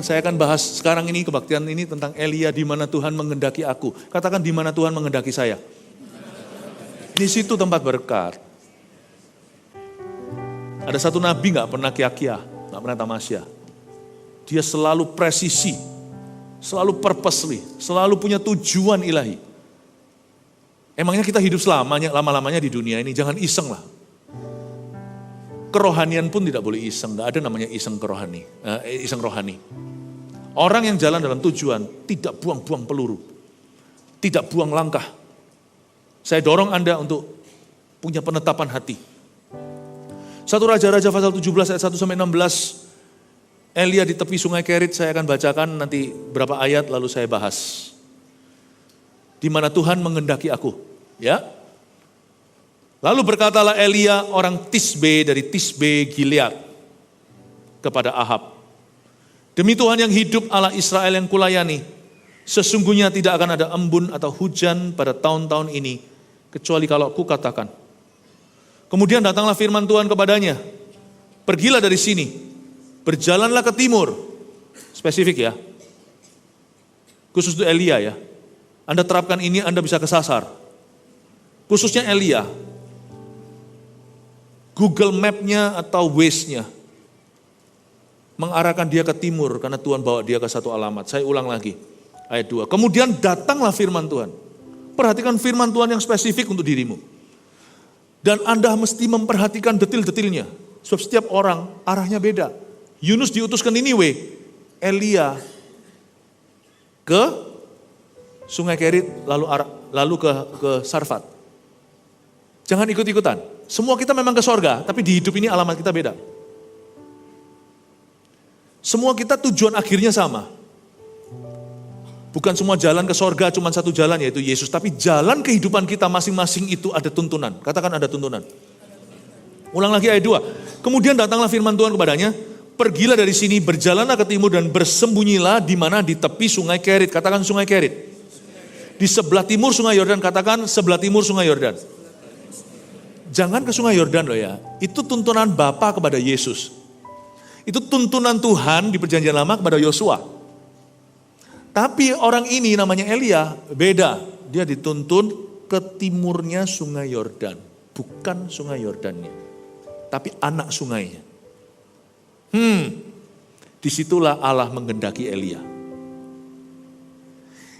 saya akan bahas sekarang ini, kebaktian ini tentang Elia, di mana Tuhan menghendaki aku. Katakan, di mana Tuhan menghendaki saya. Di situ tempat berkat. Ada satu nabi gak pernah kia-kia, gak pernah tamasya. Dia selalu presisi, selalu purposely, selalu punya tujuan ilahi. Emangnya kita hidup lama-lamanya di dunia ini, jangan iseng lah. Kerohanian pun tidak boleh iseng, gak ada namanya iseng rohani. Orang yang jalan dalam tujuan, tidak buang-buang peluru, tidak buang langkah. Saya dorong Anda untuk punya penetapan hati. 1 Raja-Raja pasal 17 ayat 1-16, Elia di tepi sungai Kerit, saya akan bacakan nanti berapa ayat lalu saya bahas. Di mana Tuhan menghendaki aku, ya. Lalu berkatalah Elia orang Tisbe dari Tisbe Gilead kepada Ahab. Demi Tuhan yang hidup, Allah Israel yang kulayani, sesungguhnya tidak akan ada embun atau hujan pada tahun-tahun ini, kecuali kalau ku katakan. Kemudian datanglah firman Tuhan kepadanya, pergilah dari sini, berjalanlah ke timur. Spesifik ya. Khusus untuk Elia ya. Anda terapkan ini, Anda bisa kesasar. Khususnya Elia. Google Map-nya atau Waze-nya mengarahkan dia ke timur karena Tuhan bawa dia ke satu alamat. Saya ulang lagi. Ayat 2. Kemudian datanglah firman Tuhan. Perhatikan firman Tuhan yang spesifik untuk dirimu. Dan Anda mesti memperhatikan detil-detilnya. Sebab setiap orang arahnya beda. Yunus diutus ke Niniwe, Elia ke Sungai Kerit, lalu ke Sarfat. Jangan ikut-ikutan. Semua kita memang ke sorga, tapi di hidup ini alamat kita beda. Semua kita tujuan akhirnya sama. Bukan semua jalan ke sorga, cuma satu jalan yaitu Yesus. Tapi jalan kehidupan kita masing-masing itu ada tuntunan. Katakan ada tuntunan. Ulang lagi ayat 2. Kemudian datanglah firman Tuhan kepadanya, pergilah dari sini, berjalanlah ke timur dan bersembunyilah di mana di tepi sungai Kerit. Katakan sungai Kerit. Di sebelah timur sungai Yordan, katakan sebelah timur sungai Yordan. Jangan ke sungai Yordan loh ya. Itu tuntunan Bapa kepada Yesus. Itu tuntunan Tuhan di perjanjian lama kepada Yosua. Tapi orang ini namanya Elia, beda. Dia dituntun ke timurnya sungai Yordan. Bukan sungai Yordannya, tapi anak sungainya. Disitulah Allah menghendaki Elia.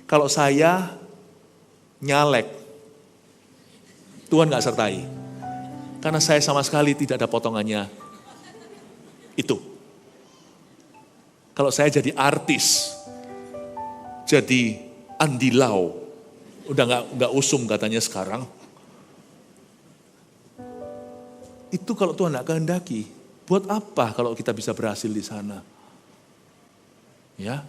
Kalau saya nyalek, Tuhan gak sertai. Karena saya sama sekali tidak ada potongannya itu. Kalau saya jadi artis, jadi Andi Lau, udah nggak usum katanya sekarang. Itu kalau Tuhan nggak kehendaki, buat apa kalau kita bisa berhasil di sana? Ya,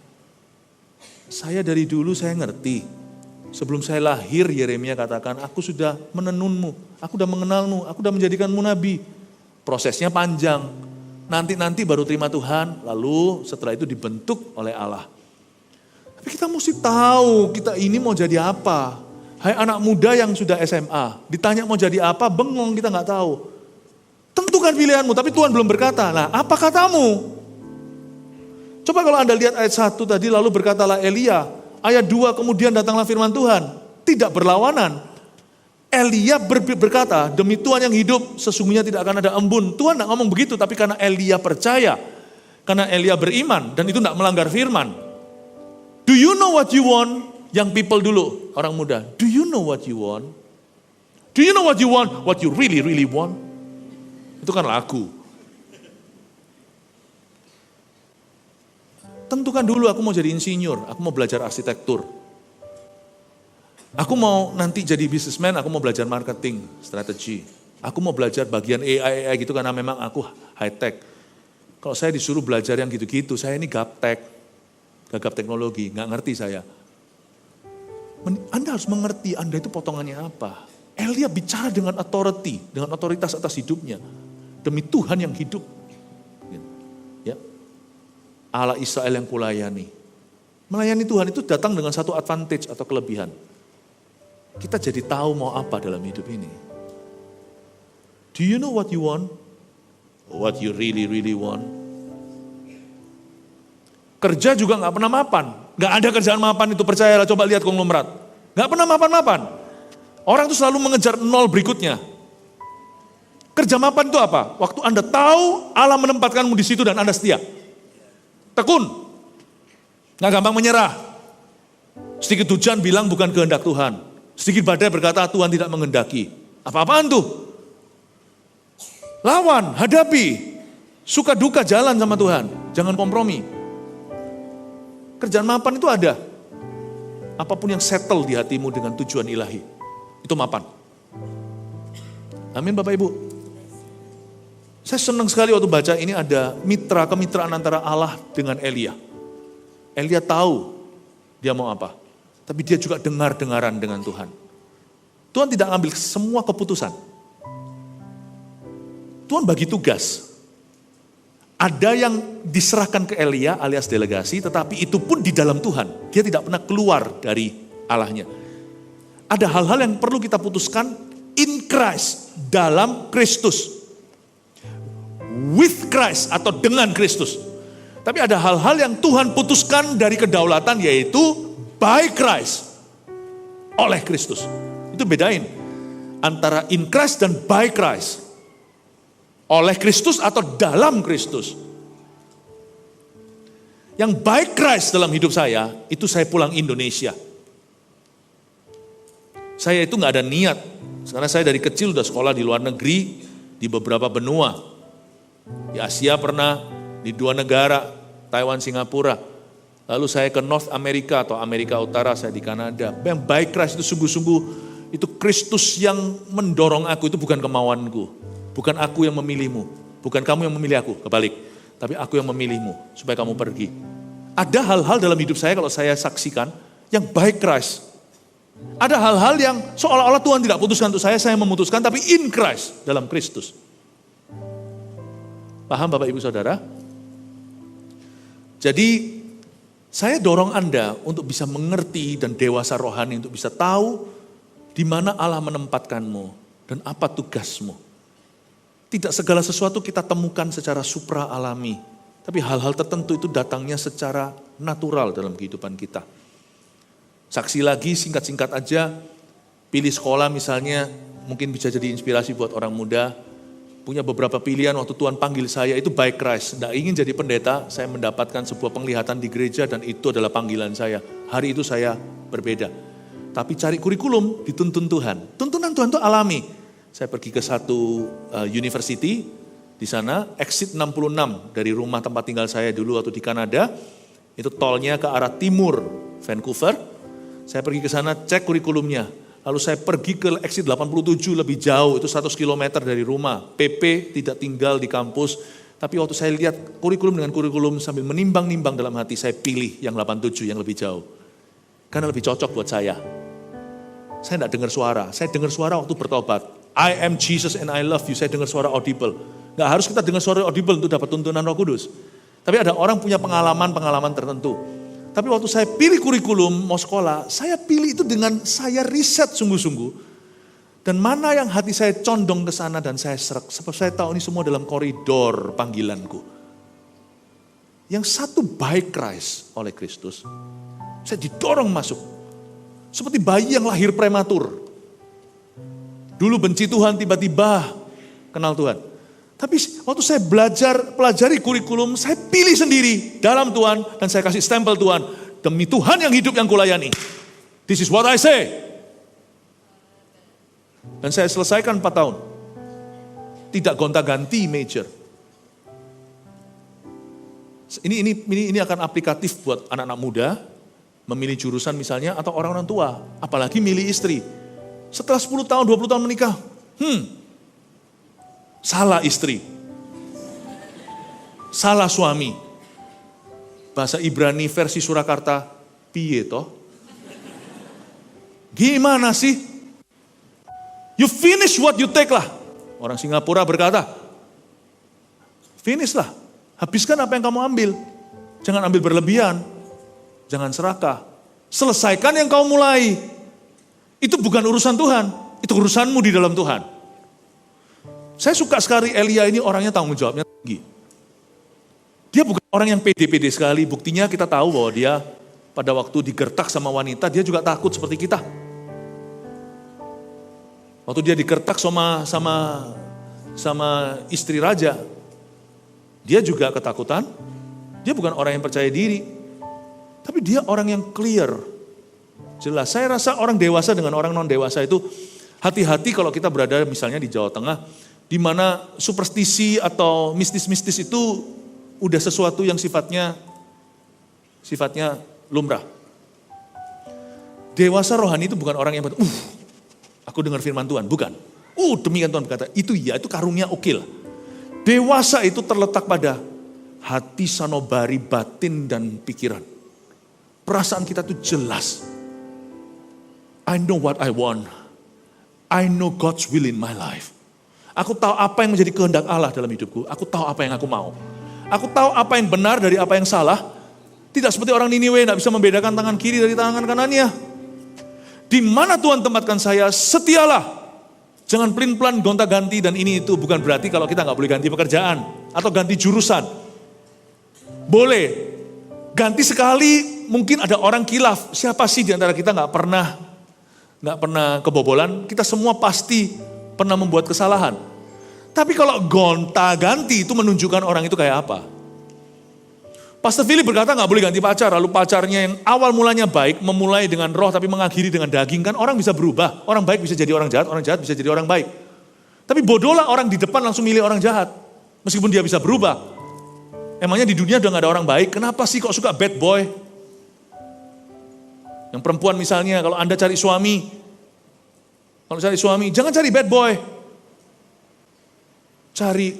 saya dari dulu saya ngerti. Sebelum saya lahir, Yeremia katakan, aku sudah menenunmu, aku sudah mengenalmu, aku sudah menjadikanmu nabi. Prosesnya panjang, nanti baru terima Tuhan, lalu setelah itu dibentuk oleh Allah. Tapi kita mesti tahu kita ini mau jadi apa. Hai anak muda yang sudah SMA, ditanya mau jadi apa, bengong kita nggak tahu. Tentukan pilihanmu, tapi Tuhan belum berkata. Nah, apa katamu? Coba kalau Anda lihat ayat 1 tadi, lalu berkatalah Elia. Ayat 2, kemudian datanglah firman Tuhan. Tidak berlawanan. Elia berkata, demi Tuhan yang hidup, sesungguhnya tidak akan ada embun. Tuhan tidak ngomong begitu, tapi karena Elia percaya. Karena Elia beriman, dan itu tidak melanggar firman. Do you know what you want? Young people dulu, orang muda. Do you know what you want? Do you know what you want? What you really, really want? Itu kan lagu. Tentukan dulu, aku mau jadi insinyur, aku mau belajar arsitektur. Aku mau nanti jadi businessman, aku mau belajar marketing, strategi. Aku mau belajar bagian AI gitu karena memang aku high tech. Kalau saya disuruh belajar yang gitu-gitu, saya ini gaptek. Gagap teknologi, nggak ngerti saya. Anda harus mengerti Anda itu potongannya apa. Elia bicara dengan authority, dengan otoritas atas hidupnya. Demi Tuhan yang hidup. Ya. Allah Israel yang kulayani. Melayani Tuhan itu datang dengan satu advantage atau kelebihan. Kita jadi tahu mau apa dalam hidup ini. Do you know what you want? What you really, really want? Kerja juga nggak pernah mapan. Nggak ada kerjaan mapan itu, percayalah, coba lihat konglomerat. Nggak pernah mapan-mapan. Orang itu selalu mengejar nol berikutnya. Kerja mapan itu apa? Waktu Anda tahu Allah menempatkanmu di situ dan Anda setia. Tekun. Nggak gampang menyerah. Sedikit hujan bilang bukan kehendak Tuhan. Sedikit badai berkata Tuhan tidak menghendaki. Apa-apaan tuh? Lawan, hadapi. Suka duka jalan sama Tuhan. Jangan kompromi. Kerjaan mapan itu ada. Apapun yang settle di hatimu dengan tujuan ilahi. Itu mapan. Amin Bapak Ibu. Saya senang sekali waktu baca ini ada kemitraan antara Allah dengan Elia. Elia tahu dia mau apa. Tapi dia juga dengar-dengaran dengan Tuhan. Tuhan tidak ambil semua keputusan. Tuhan bagi tugas. Ada yang diserahkan ke Elia alias delegasi, tetapi itu pun di dalam Tuhan. Dia tidak pernah keluar dari Allahnya. Ada hal-hal yang perlu kita putuskan in Christ, dalam Kristus. With Christ atau dengan Kristus. Tapi ada hal-hal yang Tuhan putuskan dari kedaulatan, yaitu by Christ, oleh Kristus. Itu bedain antara in Christ dan by Christ. Oleh Kristus atau dalam Kristus. Yang by Christ dalam hidup saya, itu saya pulang Indonesia. Saya itu gak ada niat, karena saya dari kecil udah sekolah di luar negeri, di beberapa benua. Di Asia pernah, di 2 negara, Taiwan, Singapura. Lalu saya ke North America atau Amerika Utara, saya di Kanada. Yang by Christ itu sungguh-sungguh, itu Kristus yang mendorong aku, itu bukan kemauanku. Bukan aku yang memilihmu, bukan kamu yang memilih aku, kebalik. Tapi aku yang memilihmu, supaya kamu pergi. Ada hal-hal dalam hidup saya kalau saya saksikan, yang by Christ. Ada hal-hal yang seolah-olah Tuhan tidak putuskan untuk saya memutuskan, tapi in Christ, dalam Kristus. Paham Bapak Ibu Saudara? Jadi, saya dorong Anda untuk bisa mengerti dan dewasa rohani, untuk bisa tahu di mana Allah menempatkanmu, dan apa tugasmu. Tidak segala sesuatu kita temukan secara supra alami. Tapi hal-hal tertentu itu datangnya secara natural dalam kehidupan kita. Saksi lagi, singkat-singkat aja. Pilih sekolah misalnya, mungkin bisa jadi inspirasi buat orang muda. Punya beberapa pilihan waktu Tuhan panggil saya, itu by Christ. Tidak ingin jadi pendeta, saya mendapatkan sebuah penglihatan di gereja dan itu adalah panggilan saya. Hari itu saya berbeda. Tapi cari kurikulum, dituntun Tuhan. Tuntunan Tuhan itu alami. Saya pergi ke satu university, di sana exit 66 dari rumah tempat tinggal saya dulu waktu di Kanada, itu tolnya ke arah timur Vancouver. Saya pergi ke sana cek kurikulumnya, lalu saya pergi ke exit 87 lebih jauh, itu 100 km dari rumah. PP tidak tinggal di kampus, tapi waktu saya lihat kurikulum dengan kurikulum sambil menimbang-nimbang dalam hati, saya pilih yang 87 yang lebih jauh. Karena lebih cocok buat saya. Saya tidak dengar suara, saya dengar suara waktu bertobat. I am Jesus and I love you. Saya dengar suara audible. Gak harus kita dengar suara audible untuk dapat tuntunan Roh Kudus. Tapi ada orang punya pengalaman-pengalaman tertentu. Tapi waktu saya pilih kurikulum mau sekolah, saya pilih itu dengan saya riset sungguh-sungguh. Dan mana yang hati saya condong ke sana dan saya serak. Sebab saya tahu ini semua dalam koridor panggilanku. Yang satu by Christ, oleh Kristus. Saya didorong masuk. Seperti bayi yang lahir prematur. Dulu benci Tuhan, tiba-tiba kenal Tuhan. Tapi waktu saya pelajari kurikulum, saya pilih sendiri dalam Tuhan, dan saya kasih stempel Tuhan. Demi Tuhan yang hidup yang kulayani. This is what I say. Dan saya selesaikan 4 tahun. Tidak gonta-ganti major. Ini akan aplikatif buat anak-anak muda, memilih jurusan misalnya, atau orang-orang tua. Apalagi milih istri. Setelah 10 tahun, 20 tahun menikah, salah istri, salah suami. Bahasa Ibrani versi Surakarta, piye toh? Gimana sih? You finish what you take lah. Orang Singapura berkata, finish lah, habiskan apa yang kamu ambil. Jangan ambil berlebihan, jangan serakah. Selesaikan yang kau mulai. Itu bukan urusan Tuhan, itu urusanmu di dalam Tuhan. Saya suka sekali Elia ini, orangnya tanggung jawabnya tinggi. Dia bukan orang yang pede-pede sekali, buktinya kita tahu bahwa dia pada waktu digertak sama wanita, dia juga takut seperti kita. Waktu dia digertak sama istri raja, dia juga ketakutan. Dia bukan orang yang percaya diri, tapi dia orang yang clear. Jelas, saya rasa orang dewasa dengan orang non dewasa itu hati-hati kalau kita berada misalnya di Jawa Tengah, di mana superstisi atau mistis-mistis itu udah sesuatu yang sifatnya lumrah. Dewasa rohani itu bukan orang yang aku dengar firman Tuhan, bukan. Demikian Tuhan berkata, itu karunia ukil. Dewasa itu terletak pada hati, sanubari, batin, dan pikiran. Perasaan kita itu jelas. I know what I want. I know God's will in my life. Aku tahu apa yang menjadi kehendak Allah dalam hidupku. Aku tahu apa yang aku mau. Aku tahu apa yang benar dari apa yang salah. Tidak seperti orang Niniwe, tidak bisa membedakan tangan kiri dari tangan kanannya. Di mana Tuhan tempatkan saya, setialah. Jangan pelin-pelan gonta-ganti, dan ini itu bukan berarti kalau kita nggak boleh ganti pekerjaan atau ganti jurusan. Boleh. Ganti sekali, mungkin ada orang kilaf. Siapa sih di antara kita nggak pernah kebobolan? Kita semua pasti pernah membuat kesalahan. Tapi kalau gonta-ganti itu menunjukkan orang itu kayak apa? Pastor Philip berkata nggak boleh ganti pacar, lalu pacarnya yang awal mulanya baik, memulai dengan roh tapi mengakhiri dengan daging, kan orang bisa berubah. Orang baik bisa jadi orang jahat bisa jadi orang baik. Tapi bodohlah orang di depan langsung milih orang jahat, meskipun dia bisa berubah. Emangnya di dunia udah gak ada orang baik, kenapa sih kok suka bad boy? Yang perempuan misalnya, kalau Anda cari suami, jangan cari bad boy. Cari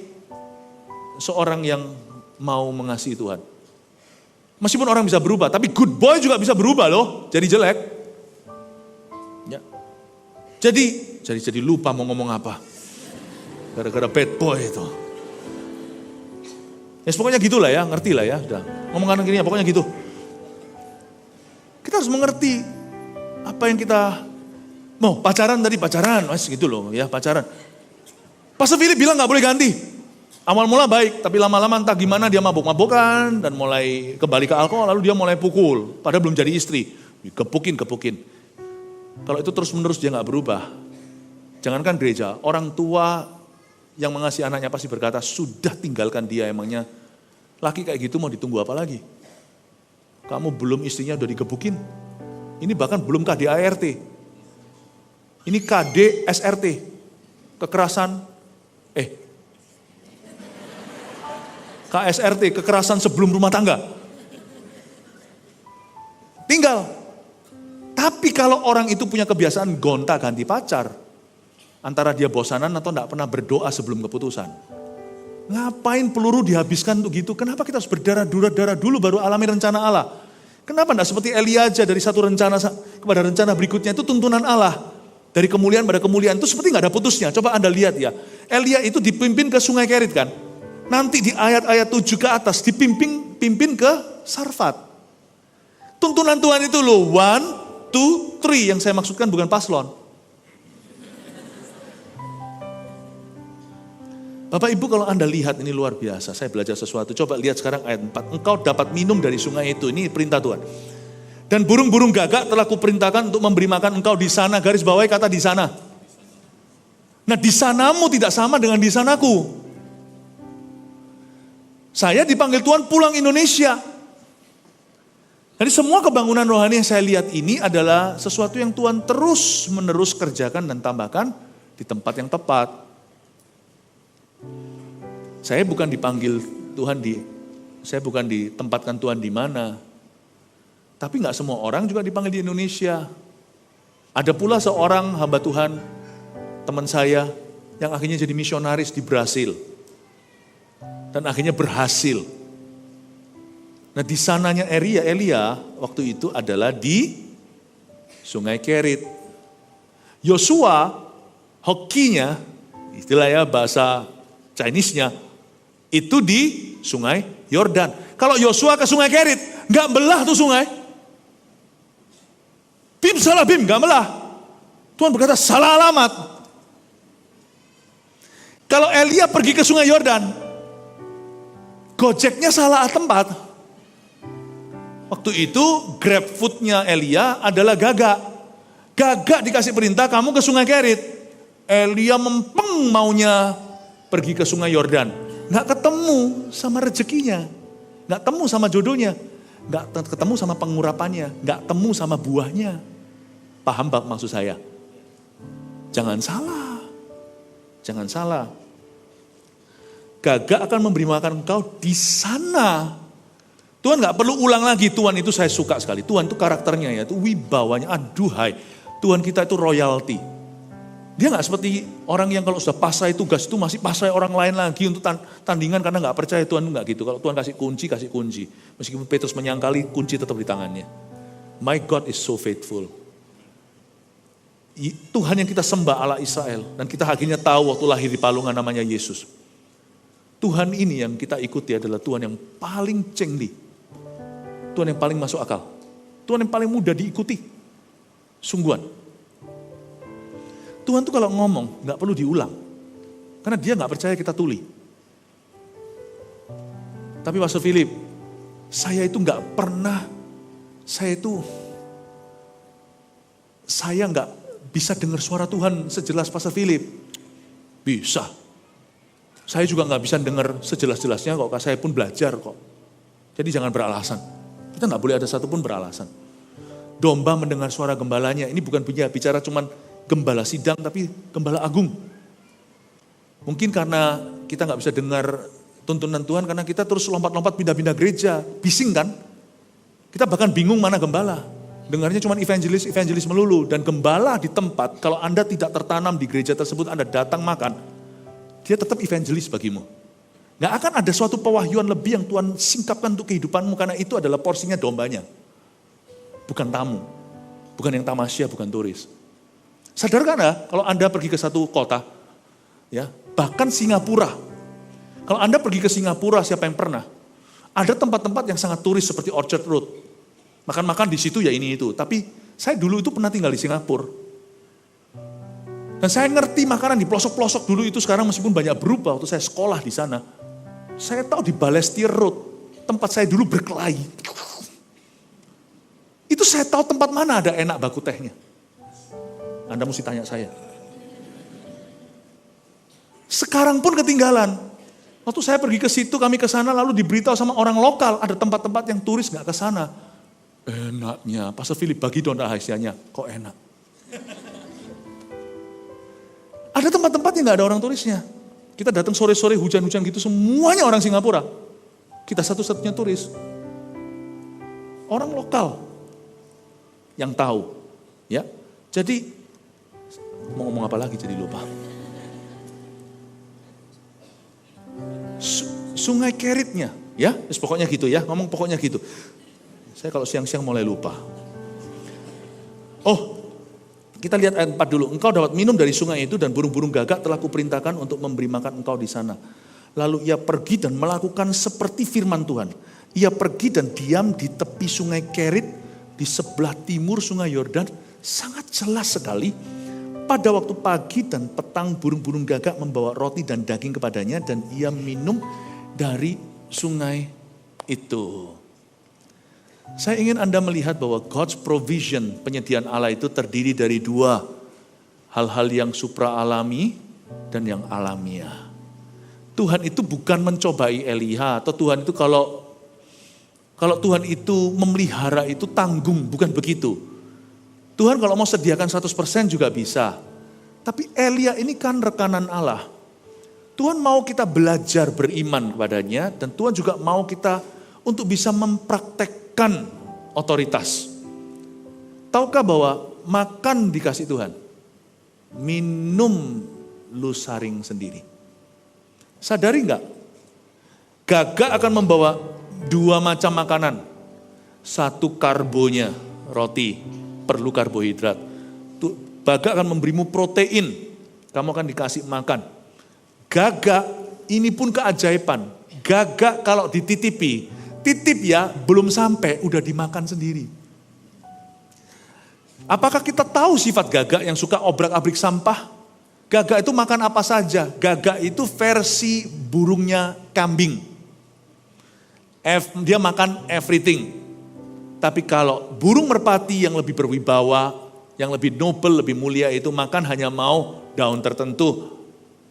seorang yang mau mengasihi Tuhan. Meskipun orang bisa berubah, tapi good boy juga bisa berubah loh, jadi jelek. Ya. Jadi lupa mau ngomong apa. Gara-gara bad boy itu. Ya pokoknya gitulah ya, ngerti lah ya. Udah. Ngomong kanan kirinya, pokoknya gitu. Kita harus mengerti apa yang kita mau. Pacaran, mas gitu loh ya, pacaran. Pastor Philip bilang gak boleh ganti. Awal mula baik, tapi lama-lama entah gimana dia mabuk-mabukan dan mulai kembali ke alkohol, lalu dia mulai pukul. Padahal belum jadi istri, kepukin. Kalau itu terus-menerus dia gak berubah. Jangankan gereja, orang tua yang mengasihi anaknya pasti berkata, sudah tinggalkan dia, emangnya laki kayak gitu mau ditunggu apa lagi? Kamu belum istrinya udah digebukin. Ini bahkan belum KDART. Ini KDSRT. KSRT, kekerasan sebelum rumah tangga. Tinggal. Tapi kalau orang itu punya kebiasaan gonta ganti pacar, antara dia bosanan atau enggak pernah berdoa sebelum keputusan. Ngapain peluru dihabiskan untuk gitu? Kenapa kita harus berdarah dulu baru alami rencana Allah? Kenapa enggak seperti Elia aja dari satu rencana kepada rencana berikutnya, itu tuntunan Allah. Dari kemuliaan pada kemuliaan itu seperti enggak ada putusnya. Coba Anda lihat ya. Elia itu dipimpin ke Sungai Kerit kan? Nanti di ayat-ayat 7 ke atas dipimpin ke Sarfat. Tuntunan Tuhan itu loh, 1, 2, 3 yang saya maksudkan bukan paslon. Bapak Ibu kalau Anda lihat ini luar biasa, saya belajar sesuatu. Coba lihat sekarang ayat 4, engkau dapat minum dari sungai itu, ini perintah Tuhan. Dan burung-burung gagak telah kuperintahkan untuk memberi makan engkau di sana, garis bawahi kata di sana. Nah di sanamu tidak sama dengan di sanaku. Saya dipanggil Tuhan pulang Indonesia. Jadi semua kebangunan rohani yang saya lihat ini adalah sesuatu yang Tuhan terus menerus kerjakan dan tambahkan di tempat yang tepat. Saya bukan dipanggil Tuhan saya bukan ditempatkan Tuhan di mana. Tapi gak semua orang juga dipanggil di Indonesia. Ada pula seorang hamba Tuhan, teman saya, yang akhirnya jadi misionaris di Brasil. Dan akhirnya berhasil. Nah di sananya Elia waktu itu adalah di Sungai Kerit. Yosua, hokinya, istilahnya bahasa Chinese-nya, itu di Sungai Yordan. Kalau Yosua ke Sungai Kerit, gak belah tuh sungai. Bim salah bim, gak belah. Tuhan berkata salah alamat. Kalau Elia pergi ke Sungai Yordan, Gojeknya salah tempat. Waktu itu grab foodnya Elia adalah Gagak. Gagak dikasih perintah kamu ke sungai Kerit. Elia mempeng maunya pergi ke sungai Yordan. Gak ketemu sama rezekinya. Gak ketemu sama jodohnya. Gak ketemu sama pengurapannya. Gak ketemu sama buahnya. Paham Pak maksud saya? Jangan salah. Jangan salah. Gagak akan memberi makan engkau di sana. Tuhan gak perlu ulang lagi. Tuhan itu saya suka sekali. Tuhan itu karakternya ya. Itu wibawanya. Aduhai. Tuhan kita itu royalty. Dia gak seperti orang yang kalau sudah pasrah tugas itu masih pasrah orang lain lagi untuk tandingan karena gak percaya. Tuhan gak gitu. Kalau Tuhan kasih kunci. Meskipun Petrus menyangkali, kunci tetap di tangannya. My God is so faithful. Tuhan yang kita sembah Allah Israel. Dan kita akhirnya tahu waktu lahir di palungan namanya Yesus. Tuhan ini yang kita ikuti adalah Tuhan yang paling cengli. Tuhan yang paling masuk akal. Tuhan yang paling mudah diikuti. Sungguhan. Tuhan tuh kalau ngomong gak perlu diulang. Karena dia gak percaya kita tuli. Tapi Pastor Philip, saya itu gak pernah, saya gak bisa dengar suara Tuhan sejelas Pastor Philip. Bisa. Saya juga gak bisa dengar sejelas-jelasnya kok, saya pun belajar kok. Jadi jangan beralasan. Kita gak boleh ada satupun beralasan. Domba mendengar suara gembalanya, ini bukan bicara cuman gembala sidang, tapi gembala agung. Mungkin karena kita gak bisa dengar tuntunan Tuhan, karena kita terus lompat-lompat pindah-pindah gereja, bising kan? Kita bahkan bingung mana gembala. Dengarnya cuma evangelis melulu. Dan gembala di tempat, kalau Anda tidak tertanam di gereja tersebut, Anda datang makan, dia tetap evangelis bagimu. Gak akan ada suatu pewahyuan lebih yang Tuhan singkapkan untuk kehidupanmu, karena itu adalah porsinya dombanya. Bukan tamu, bukan yang tamasya, bukan turis. Sadar kan kalau Anda pergi ke satu kota, ya, bahkan Singapura. Kalau Anda pergi ke Singapura, siapa yang pernah? Ada tempat-tempat yang sangat turis seperti Orchard Road. Makan-makan di situ ya ini itu. Tapi saya dulu itu pernah tinggal di Singapura. Dan saya ngerti makanan di pelosok-pelosok dulu itu sekarang meskipun banyak berubah waktu saya sekolah di sana. Saya tahu di Balestier Road, tempat saya dulu berkelahi. Itu saya tahu tempat mana ada enak baku tehnya. Anda mesti tanya saya. Sekarang pun ketinggalan. Waktu saya pergi ke situ, kami ke sana lalu diberitahu sama orang lokal, ada tempat-tempat yang turis gak ke sana. Enaknya, Pastor Philip bagi dong rahasianya, kok enak. Ada tempat-tempat yang gak ada orang turisnya. Kita datang sore-sore hujan-hujan gitu, semuanya orang Singapura. Kita satu-satunya turis. Orang lokal yang tahu. Ya, jadi mau ngomong apa lagi jadi lupa. Sungai Keritnya, ya, pokoknya gitu ya, ngomong pokoknya gitu. Saya kalau siang-siang mulai lupa. Oh, kita lihat ayat 4 dulu. Engkau dapat minum dari sungai itu dan burung-burung gagak telah kuperintahkan untuk memberi makan engkau di sana. Lalu ia pergi dan melakukan seperti firman Tuhan. Ia pergi dan diam di tepi sungai Kerit di sebelah timur sungai Yordan. Sangat jelas sekali. Pada waktu pagi dan petang burung-burung gagak membawa roti dan daging kepadanya dan ia minum dari sungai itu. Saya ingin Anda melihat bahwa God's provision, penyediaan Allah itu terdiri dari dua. Hal-hal yang supra alami dan yang alamiah. Tuhan itu bukan mencobai Elia atau Tuhan itu kalau Tuhan itu memelihara itu tanggung, bukan begitu. Tuhan kalau mau sediakan 100% juga bisa. Tapi Elia ini kan rekanan Allah. Tuhan mau kita belajar beriman kepadanya dan Tuhan juga mau kita untuk bisa mempraktekkan otoritas. Tahukah bahwa makan dikasih Tuhan, minum lu saring sendiri. Sadari enggak? Gagak akan membawa dua macam makanan. Satu karbonya, roti, perlu karbohidrat. Gagak akan memberimu protein, kamu akan dikasih makan. Gagak, ini pun keajaiban. Gagak kalau dititipi, titip ya, belum sampai, udah dimakan sendiri. Apakah kita tahu sifat gagak yang suka obrak-abrik sampah? Gagak itu makan apa saja. Gagak itu versi burungnya kambing. Dia makan everything. Tapi kalau burung merpati yang lebih berwibawa, yang lebih noble, lebih mulia itu makan hanya mau daun tertentu,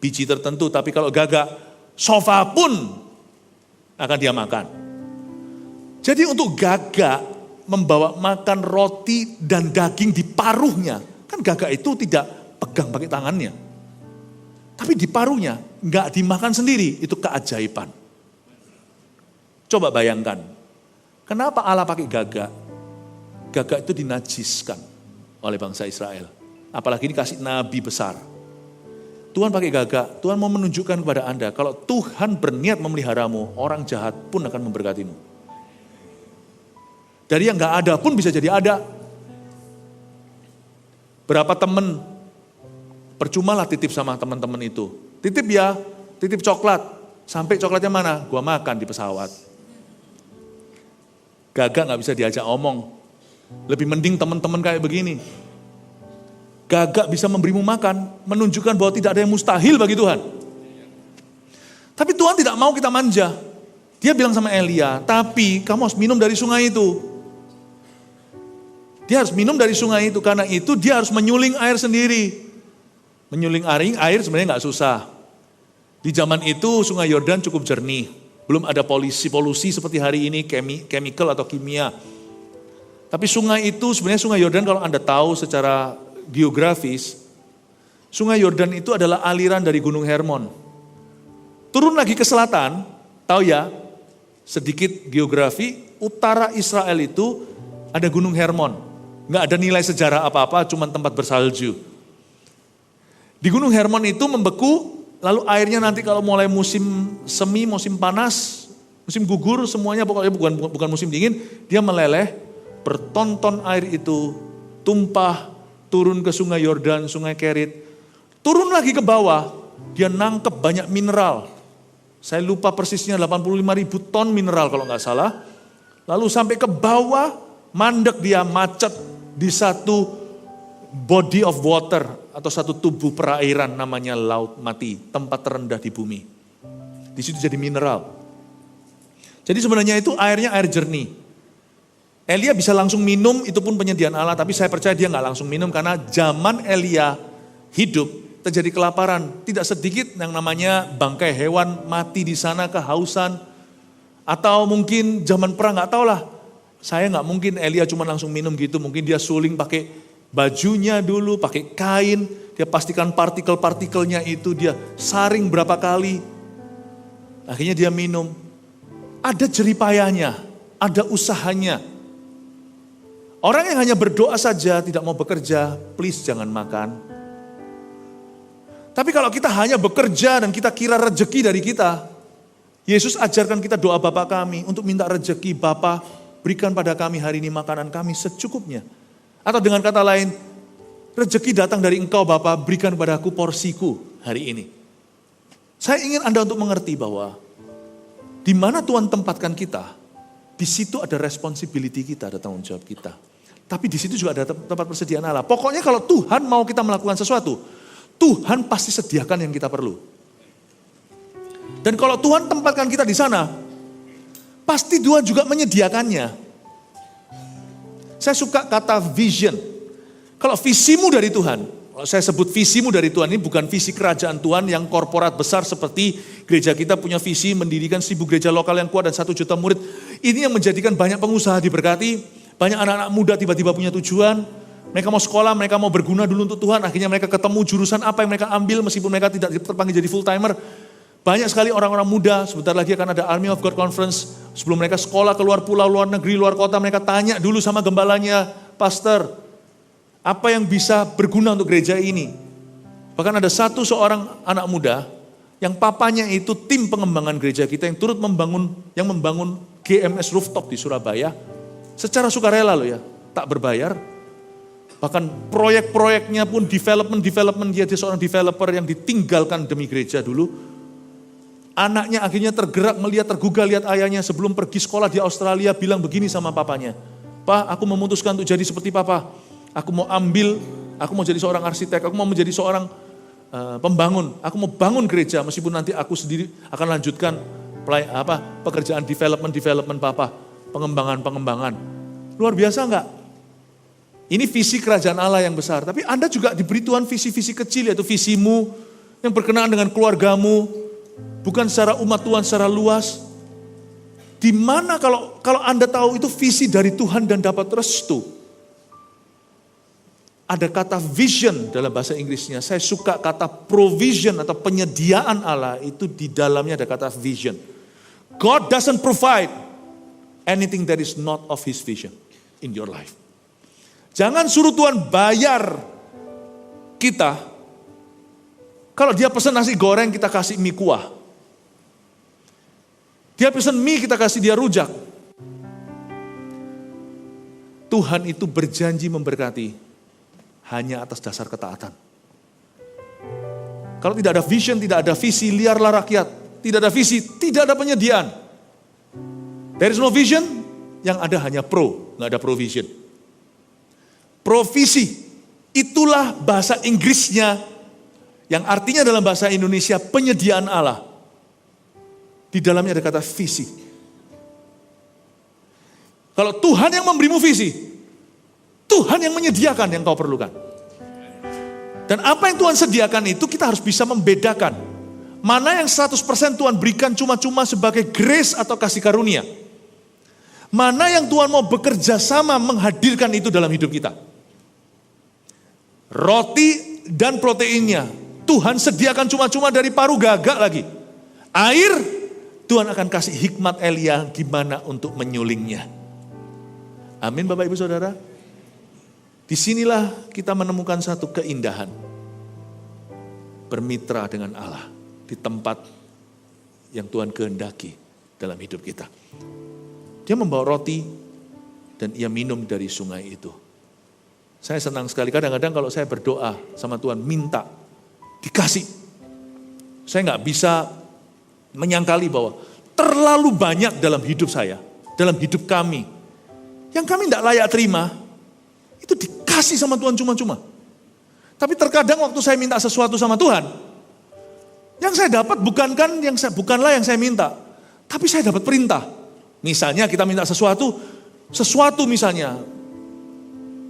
biji tertentu. Tapi kalau gagak, sofa pun akan dia makan. Jadi untuk gagak membawa makan roti dan daging di paruhnya. Kan gagak itu tidak pegang pakai tangannya. Tapi di paruhnya nggak dimakan sendiri, itu keajaiban. Coba bayangkan, kenapa Allah pakai gagak? Gagak itu dinajiskan oleh bangsa Israel. Apalagi dikasih nabi besar. Tuhan pakai gagak, Tuhan mau menunjukkan kepada Anda, kalau Tuhan berniat memeliharamu, orang jahat pun akan memberkatimu. Dari yang gak ada pun bisa jadi ada. Berapa temen, percumalah titip sama teman-teman itu. Titip ya, titip coklat. Sampai coklatnya mana? Gua makan di pesawat. Gagak gak bisa diajak omong. Lebih mending teman-teman kayak begini. Gagak bisa memberimu makan, menunjukkan bahwa tidak ada yang mustahil bagi Tuhan. Tapi Tuhan tidak mau kita manja. Dia bilang sama Elia, tapi kamu harus minum dari sungai itu. Dia harus minum dari sungai itu, karena itu dia harus menyuling air sendiri. Menyuling air sebenarnya gak susah. Di zaman itu sungai Yordan cukup jernih. Belum ada polusi seperti hari ini, chemical atau kimia. Tapi sungai itu, sebenarnya sungai Yordan kalau Anda tahu secara geografis, sungai Yordan itu adalah aliran dari Gunung Hermon. Turun lagi ke selatan, tahu ya, sedikit geografi, utara Israel itu ada Gunung Hermon. Nggak ada nilai sejarah apa-apa, cuma tempat bersalju. Di Gunung Hermon itu membeku, lalu airnya nanti kalau mulai musim semi, musim panas, musim gugur, semuanya pokoknya bukan musim dingin, dia meleleh, bertonton air itu tumpah, turun ke sungai Yordan, sungai Kerit, turun lagi ke bawah, dia nangkep banyak mineral. Saya lupa persisnya 85.000 ton mineral kalau nggak salah. Lalu sampai ke bawah, mandek dia, macet di satu body of water atau satu tubuh perairan namanya Laut Mati, tempat terendah di bumi. Di situ jadi mineral. Jadi sebenarnya itu airnya air jernih. Elia bisa langsung minum, itu pun penyediaan Allah, tapi saya percaya dia nggak langsung minum karena zaman Elia hidup terjadi kelaparan. Tidak sedikit yang namanya bangkai hewan mati di sana kehausan. Atau mungkin zaman perang, nggak tahu lah. Saya nggak mungkin Elia cuma langsung minum gitu, mungkin dia suling pakai bajunya dulu, pakai kain, dia pastikan partikel-partikelnya itu dia saring berapa kali. Akhirnya dia minum. Ada jeripayahnya, ada usahanya. Orang yang hanya berdoa saja, tidak mau bekerja, please jangan makan. Tapi kalau kita hanya bekerja dan kita kira rezeki dari kita, Yesus ajarkan kita doa Bapa kami untuk minta rezeki. Bapa, berikan pada kami hari ini makanan kami secukupnya. Atau dengan kata lain, rezeki datang dari Engkau Bapa, berikan padaku porsiku hari ini. Saya ingin Anda untuk mengerti bahwa di mana Tuhan tempatkan kita, di situ ada responsibility kita, ada tanggung jawab kita. Tapi di situ juga ada tempat persediaan Allah. Pokoknya kalau Tuhan mau kita melakukan sesuatu, Tuhan pasti sediakan yang kita perlu. Dan kalau Tuhan tempatkan kita di sana, pasti Tuhan juga menyediakannya. Saya suka kata vision. Kalau visimu dari Tuhan, kalau saya sebut visimu dari Tuhan, ini bukan visi kerajaan Tuhan yang korporat besar seperti gereja kita punya visi mendirikan 1000 gereja lokal yang kuat dan 1 juta murid. Ini yang menjadikan banyak pengusaha diberkati, banyak anak-anak muda tiba-tiba punya tujuan. Mereka mau sekolah, mereka mau berguna dulu untuk Tuhan, akhirnya mereka ketemu jurusan apa yang mereka ambil meskipun mereka tidak terpanggil jadi full timer. Banyak sekali orang-orang muda, sebentar lagi akan ada Army of God Conference. Sebelum mereka sekolah keluar pulau, luar negeri, luar kota, mereka tanya dulu sama gembalanya, Pastor, apa yang bisa berguna untuk gereja ini? Bahkan ada seorang anak muda, yang papanya itu tim pengembangan gereja kita yang turut membangun GMS rooftop di Surabaya. Secara sukarela loh ya, tak berbayar. Bahkan proyek-proyeknya pun development, dia seorang developer yang ditinggalkan demi gereja dulu. Anaknya akhirnya tergerak, tergugah lihat ayahnya sebelum pergi sekolah di Australia bilang begini sama papanya. Pak, aku memutuskan untuk jadi seperti papa. Aku mau jadi seorang arsitek, aku mau menjadi seorang pembangun. Aku mau bangun gereja meskipun nanti aku sendiri akan lanjutkan pekerjaan development Papa, pengembangan. Luar biasa enggak? Ini visi kerajaan Allah yang besar. Tapi Anda juga diberi Tuhan visi-visi kecil, yaitu visimu yang berkenaan dengan keluargamu, bukan secara umat Tuhan secara luas. Di mana kalau Anda tahu itu visi dari Tuhan dan dapat restu. Ada kata vision dalam bahasa Inggrisnya. Saya suka kata provision atau penyediaan Allah, itu di dalamnya ada kata vision. God doesn't provide anything that is not of His vision in your life. Jangan suruh Tuhan bayar kita. Kalau dia pesan nasi goreng, kita kasih mie kuah. Dia pesan mie, kita kasih dia rujak. Tuhan itu berjanji memberkati hanya atas dasar ketaatan. Kalau tidak ada vision, tidak ada visi, liarlah rakyat. Tidak ada visi, tidak ada penyediaan. There is no vision, yang ada hanya nggak ada provision. Provisi, itulah bahasa Inggrisnya, yang artinya dalam bahasa Indonesia penyediaan Allah. Di dalamnya ada kata visi. Kalau Tuhan yang memberimu visi, Tuhan yang menyediakan yang kau perlukan. Dan apa yang Tuhan sediakan itu kita harus bisa membedakan. Mana yang 100% Tuhan berikan cuma-cuma sebagai grace atau kasih karunia. Mana yang Tuhan mau bekerja sama menghadirkan itu dalam hidup kita. Roti dan proteinnya Tuhan sediakan cuma-cuma dari paruh gagak lagi. Air, Tuhan akan kasih hikmat Elia gimana untuk menyulingnya. Amin Bapak Ibu Saudara. Disinilah kita menemukan satu keindahan. Bermitra dengan Allah di tempat yang Tuhan kehendaki dalam hidup kita. Dia membawa roti dan ia minum dari sungai itu. Saya senang sekali, kadang-kadang kalau saya berdoa sama Tuhan, minta, dikasih. Saya nggak bisa menyangkali bahwa terlalu banyak dalam hidup saya, dalam hidup kami, yang kami tidak layak terima, itu dikasih sama Tuhan cuma-cuma. Tapi terkadang waktu saya minta sesuatu sama Tuhan, yang saya dapat bukanlah yang saya minta, tapi saya dapat perintah. Misalnya kita minta sesuatu misalnya,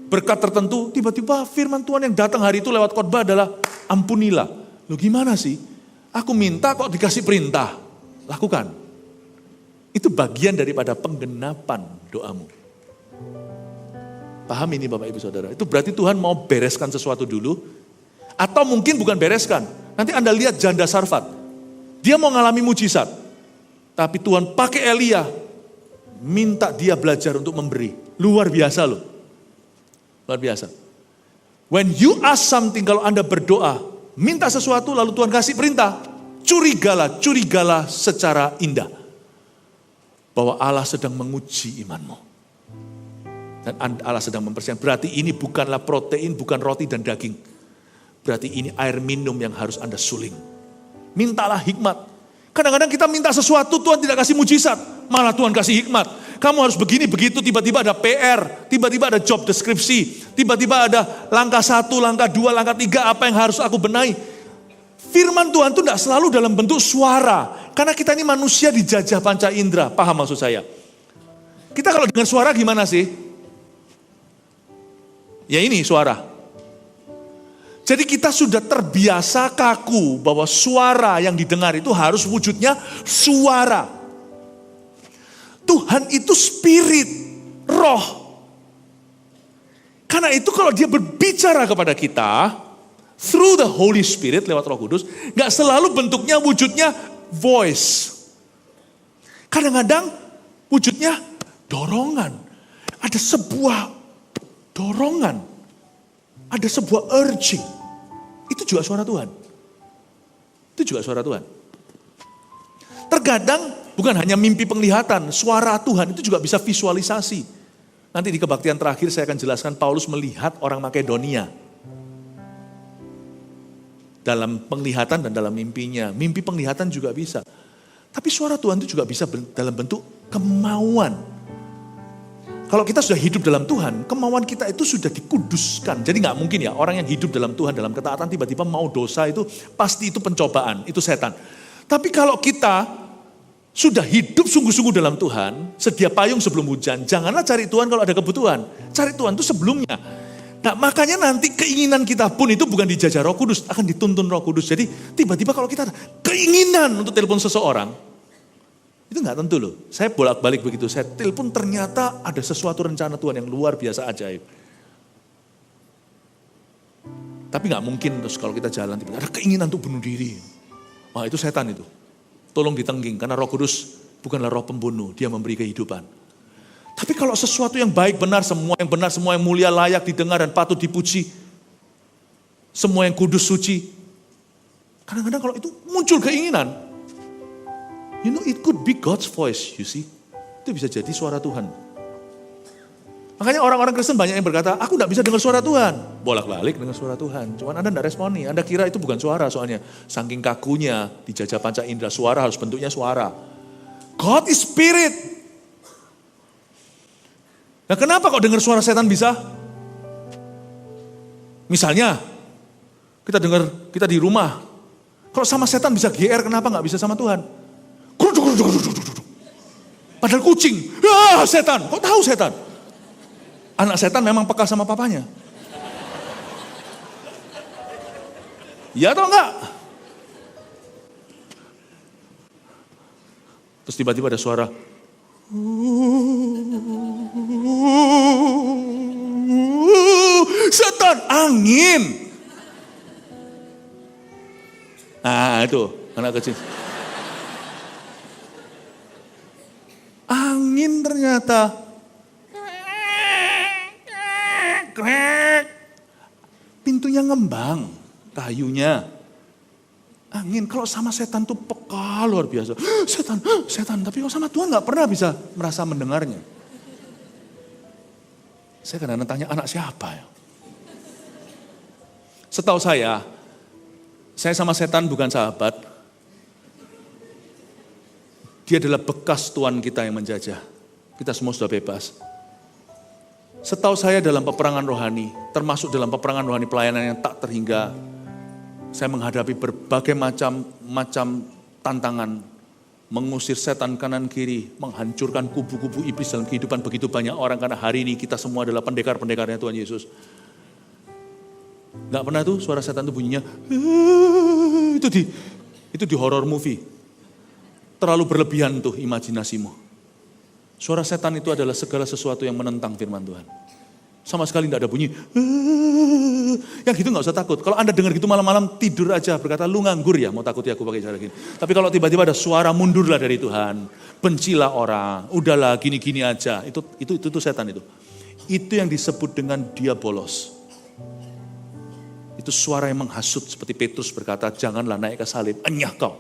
berkat tertentu, tiba-tiba firman Tuhan yang datang hari itu lewat khotbah adalah ampunilah. Loh gimana sih? Aku minta kok dikasih perintah, lakukan. Itu bagian daripada penggenapan doamu. Paham ini Bapak Ibu Saudara? Itu berarti Tuhan mau bereskan sesuatu dulu, atau mungkin bukan bereskan. Nanti Anda lihat janda Sarfat, dia mau ngalami mujizat, tapi Tuhan pakai Elia, minta dia belajar untuk memberi. Luar biasa loh. Luar biasa. When you ask something, kalau Anda berdoa, minta sesuatu lalu Tuhan kasih perintah, curigalah secara indah. Bahwa Allah sedang menguji imanmu. Dan Allah sedang mempersiapkan. Berarti ini bukanlah protein, bukan roti dan daging. Berarti ini air minum yang harus Anda suling. Mintalah hikmat. Kadang-kadang kita minta sesuatu, Tuhan tidak kasih mujizat. Malah Tuhan kasih hikmat. Kamu harus begini, begitu, tiba-tiba ada PR, tiba-tiba ada job deskripsi, tiba-tiba ada langkah 1, langkah 2, langkah 3, apa yang harus aku benahi. Firman Tuhan itu tidak selalu dalam bentuk suara. Karena kita ini manusia dijajah panca indera, paham maksud saya? Kita kalau dengar suara gimana sih? Ya ini suara. Jadi kita sudah terbiasa kaku bahwa suara yang didengar itu harus wujudnya suara. Tuhan itu spirit, roh. Karena itu kalau dia berbicara kepada kita, through the Holy Spirit, lewat Roh Kudus, gak selalu bentuknya, wujudnya voice. Kadang-kadang wujudnya dorongan. Ada sebuah dorongan. Ada sebuah urging. Itu juga suara Tuhan. Itu juga suara Tuhan. Terkadang bukan hanya mimpi penglihatan, suara Tuhan itu juga bisa visualisasi. Nanti di kebaktian terakhir saya akan jelaskan Paulus melihat orang Makedonia. Dalam penglihatan dan dalam mimpinya. Mimpi penglihatan juga bisa. Tapi suara Tuhan itu juga bisa dalam bentuk kemauan. Kalau kita sudah hidup dalam Tuhan, kemauan kita itu sudah dikuduskan. Jadi gak mungkin ya orang yang hidup dalam Tuhan, dalam ketaatan tiba-tiba mau dosa itu pasti itu pencobaan, itu setan. Tapi kalau kita sudah hidup sungguh-sungguh dalam Tuhan, sedia payung sebelum hujan. Janganlah cari Tuhan kalau ada kebutuhan. Cari Tuhan itu sebelumnya. Nah makanya nanti keinginan kita pun itu bukan dijajah Roh Kudus, akan dituntun Roh Kudus. Jadi tiba-tiba kalau kita ada keinginan untuk telepon seseorang, itu nggak tentu loh. Saya bolak-balik begitu, saya telepon ternyata ada sesuatu rencana Tuhan yang luar biasa ajaib. Tapi nggak mungkin terus kalau kita jalan tiba-tiba ada keinginan untuk bunuh diri. Wah itu setan itu. Tolong ditengging, karena Roh Kudus bukanlah roh pembunuh, dia memberi kehidupan. Tapi kalau sesuatu yang baik, benar, semua yang mulia, layak didengar dan patut dipuji. Semua yang kudus, suci. Kadang-kadang kalau itu muncul keinginan, you know it could be God's voice, you see. Itu bisa jadi suara Tuhan. Makanya orang-orang Kristen banyak yang berkata, aku tidak bisa dengar suara Tuhan. Bolak-balik dengar suara Tuhan. Cuman Anda tidak responi, Anda kira itu bukan suara soalnya. Saking kakunya, dijajah panca indera, suara harus bentuknya suara. God is spirit. Nah kenapa kok dengar suara setan bisa? Misalnya, kita di rumah. Kalau sama setan bisa GR, kenapa nggak bisa sama Tuhan? Padahal kucing, setan, kok tahu setan? Anak setan memang peka sama papanya. Ya atau enggak? Terus tiba-tiba ada suara. Setan, angin. Nah itu, anak kecil. Angin ternyata. Pintunya ngembang, kayunya. Angin, kalau sama setan tuh peka luar biasa. Setan, tapi kalau sama Tuhan gak pernah bisa merasa mendengarnya. Saya kadang-kadang tanya, anak siapa ya? Setahu saya sama setan bukan sahabat. Dia adalah bekas Tuhan kita yang menjajah. Kita semua sudah bebas. Setahu saya dalam peperangan rohani, termasuk dalam peperangan rohani pelayanan yang tak terhingga, saya menghadapi berbagai macam tantangan, mengusir setan kanan kiri, menghancurkan kubu-kubu iblis dalam kehidupan begitu banyak orang, karena hari ini kita semua adalah pendekar-pendekarnya Tuhan Yesus. Gak pernah tuh suara setan tuh bunyinya, itu di horror movie. Terlalu berlebihan tuh imajinasimu. Suara setan itu adalah segala sesuatu yang menentang firman Tuhan. Sama sekali tidak ada bunyi. Yang gitu gak usah takut. Kalau Anda dengar gitu malam-malam tidur aja berkata, lu nganggur ya, mau takut ya aku pakai cara gini. Tapi kalau tiba-tiba ada suara mundurlah dari Tuhan, bencilah orang, udahlah gini-gini aja. Itu setan itu. Itu yang disebut dengan diabolos. Itu suara yang menghasut seperti Petrus berkata, janganlah naik ke salib, enyah kau.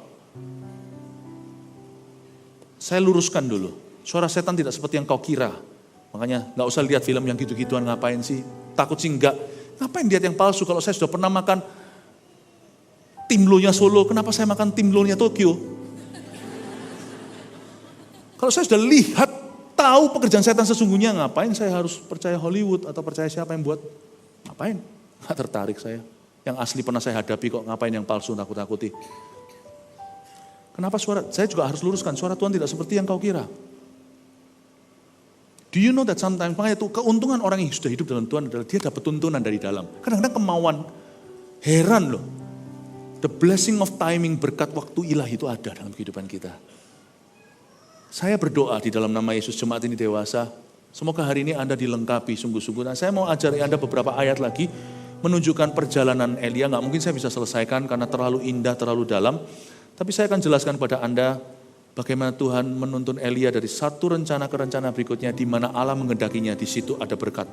Saya luruskan dulu. Suara setan tidak seperti yang kau kira. Makanya gak usah lihat film yang gitu-gituan, ngapain sih? Takut sih enggak. Ngapain lihat yang palsu? Kalau saya sudah pernah makan timlonya Solo, kenapa saya makan timlonya Tokyo? Kalau saya sudah lihat, tahu pekerjaan setan sesungguhnya, ngapain saya harus percaya Hollywood atau percaya siapa yang buat? Ngapain? Gak tertarik saya. Yang asli pernah saya hadapi kok, ngapain yang palsu takut-takuti. Kenapa saya juga harus luruskan, suara Tuhan tidak seperti yang kau kira. Do you know that sometimes, makanya itu keuntungan orang yang sudah hidup dalam Tuhan adalah dia dapat tuntunan dari dalam. Kadang-kadang kemauan, heran loh. The blessing of timing, berkat waktu ilahi itu ada dalam kehidupan kita. Saya berdoa di dalam nama Yesus, jemaat ini dewasa. Semoga hari ini Anda dilengkapi sungguh-sungguh. Nah, saya mau ajari Anda beberapa ayat lagi, menunjukkan perjalanan Elia. Nggak mungkin saya bisa selesaikan karena terlalu indah, terlalu dalam. Tapi saya akan jelaskan kepada Anda bagaimana Tuhan menuntun Elia dari satu rencana ke rencana berikutnya, di mana Allah mengendakinya, di situ ada berkat.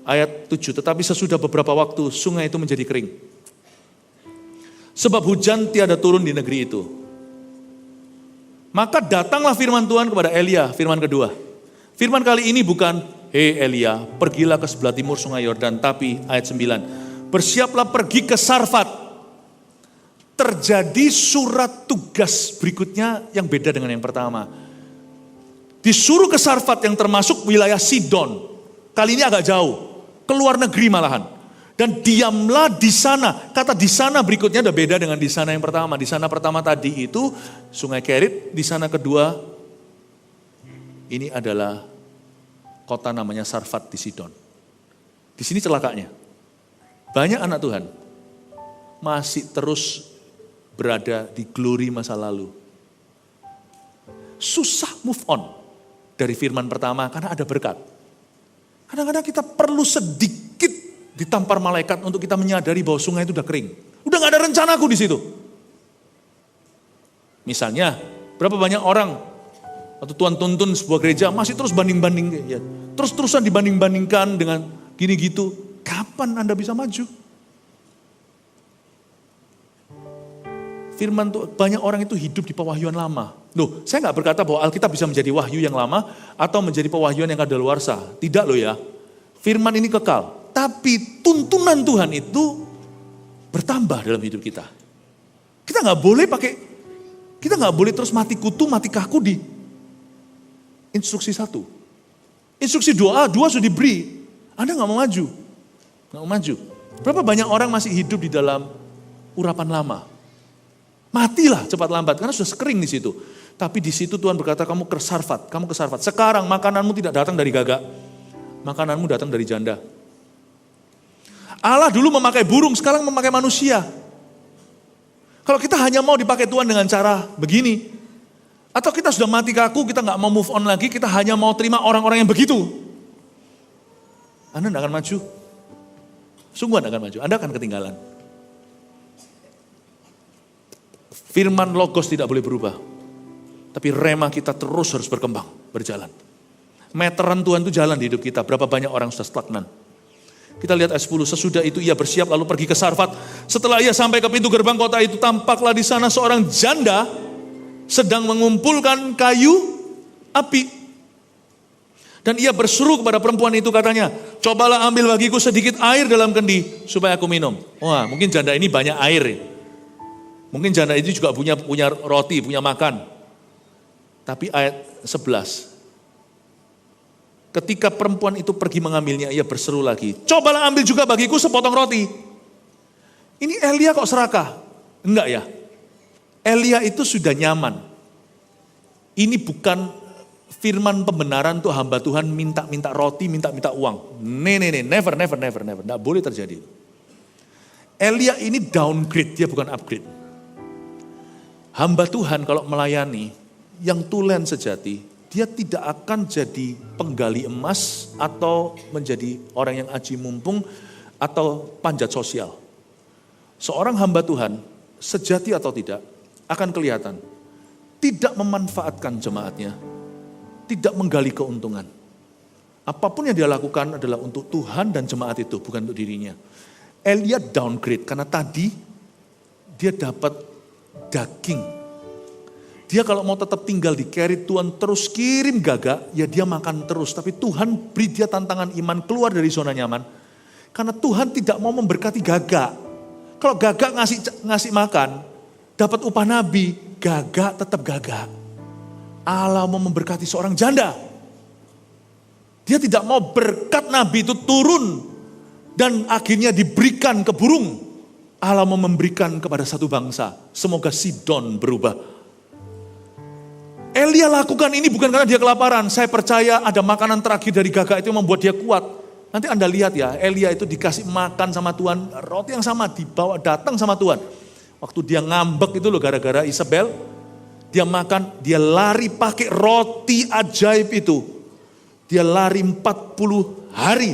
Ayat 7, tetapi sesudah beberapa waktu sungai itu menjadi kering. Sebab hujan tiada turun di negeri itu. Maka datanglah firman Tuhan kepada Elia, firman kedua. Firman kali ini bukan, hei Elia, pergilah ke sebelah timur sungai Yordan, tapi ayat 9, bersiaplah pergi ke Sarfat. Terjadi surat tugas berikutnya yang beda dengan yang pertama. Disuruh ke Sarfat yang termasuk wilayah Sidon. Kali ini agak jauh, ke luar negeri malahan. Dan diamlah di sana. Kata di sana berikutnya udah beda dengan di sana yang pertama. Di sana pertama tadi itu Sungai Kerit, di sana kedua ini adalah kota namanya Sarfat di Sidon. Di sini celakanya. Banyak anak Tuhan masih terus berada di glory masa lalu. Susah move on dari firman pertama karena ada berkat. Kadang-kadang kita perlu sedikit ditampar malaikat untuk kita menyadari bahwa sungai itu udah kering. Udah gak ada rencanaku di situ. Misalnya, berapa banyak orang atau Tuhan tuntun sebuah gereja masih terus banding-banding, ya, terus-terusan dibanding-bandingkan dengan gini gitu. Kapan Anda bisa maju? Firman tuh banyak orang itu hidup di pewahyuan lama. Loh, saya gak berkata bahwa Alkitab bisa menjadi wahyu yang lama atau menjadi pewahyuan yang kadaluarsa. Tidak loh ya. Firman ini kekal. Tapi tuntunan Tuhan itu bertambah dalam hidup kita. Kita nggak boleh terus mati kutu, mati kaku di instruksi 1. Instruksi 2A, 2 sudah diberi. Anda nggak mau maju. Nggak mau maju. Berapa banyak orang masih hidup di dalam urapan lama. Matilah cepat lambat, karena sudah sekering di situ. Tapi di situ Tuhan berkata, kamu ke Sarfat. Sekarang makananmu tidak datang dari gagak. Makananmu datang dari janda. Allah dulu memakai burung, sekarang memakai manusia. Kalau kita hanya mau dipakai Tuhan dengan cara begini, atau kita sudah mati kaku, kita nggak mau move on lagi, kita hanya mau terima orang-orang yang begitu, Anda nggak akan maju. Sungguh Anda akan maju, Anda akan ketinggalan. Firman Logos tidak boleh berubah, tapi rema kita terus harus berkembang, berjalan. Meteran Tuhan itu jalan di hidup kita, berapa banyak orang sudah stagnan. Kita lihat ayat 10, sesudah itu ia bersiap lalu pergi ke Sarfat. Setelah ia sampai ke pintu gerbang kota itu, tampaklah di sana seorang janda sedang mengumpulkan kayu api. Dan ia berseru kepada perempuan itu, katanya, cobalah ambil bagiku sedikit air dalam kendi supaya aku minum. Wah, mungkin janda ini banyak air. Mungkin janda itu juga punya roti, punya makan. Tapi ayat 11, ketika perempuan itu pergi mengambilnya, ia berseru lagi, cobalah ambil juga bagiku sepotong roti. Ini Elia kok serakah? Enggak ya. Elia itu sudah nyaman. Ini bukan firman pembenaran tuh hamba Tuhan minta roti, minta uang. Never. Enggak boleh terjadi. Elia ini downgrade, dia bukan upgrade. Hamba Tuhan kalau melayani, yang tulen sejati, dia tidak akan jadi penggali emas atau menjadi orang yang aji mumpung atau panjat sosial. Seorang hamba Tuhan, sejati atau tidak, akan kelihatan. Tidak memanfaatkan jemaatnya, tidak menggali keuntungan. Apapun yang dia lakukan adalah untuk Tuhan dan jemaat itu, bukan untuk dirinya. Elia downgrade karena tadi dia dapat daging. Dia kalau mau tetap tinggal di Kerit, Tuhan terus kirim gagak, ya dia makan terus. Tapi Tuhan beri dia tantangan iman keluar dari zona nyaman. Karena Tuhan tidak mau memberkati gagak. Kalau gagak ngasih makan, dapat upah nabi, gagak tetap gagak. Allah mau memberkati seorang janda. Dia tidak mau berkat nabi itu turun dan akhirnya diberikan ke burung. Allah mau memberikan kepada satu bangsa. Semoga Sidon berubah. Elia lakukan ini bukan karena dia kelaparan. Saya percaya ada makanan terakhir dari gagak itu yang membuat dia kuat. Nanti Anda lihat ya, Elia itu dikasih makan sama Tuhan, roti yang sama dibawa datang sama Tuhan. Waktu dia ngambek itu loh gara-gara Isabel, dia makan, dia lari pakai roti ajaib itu. Dia lari 40 hari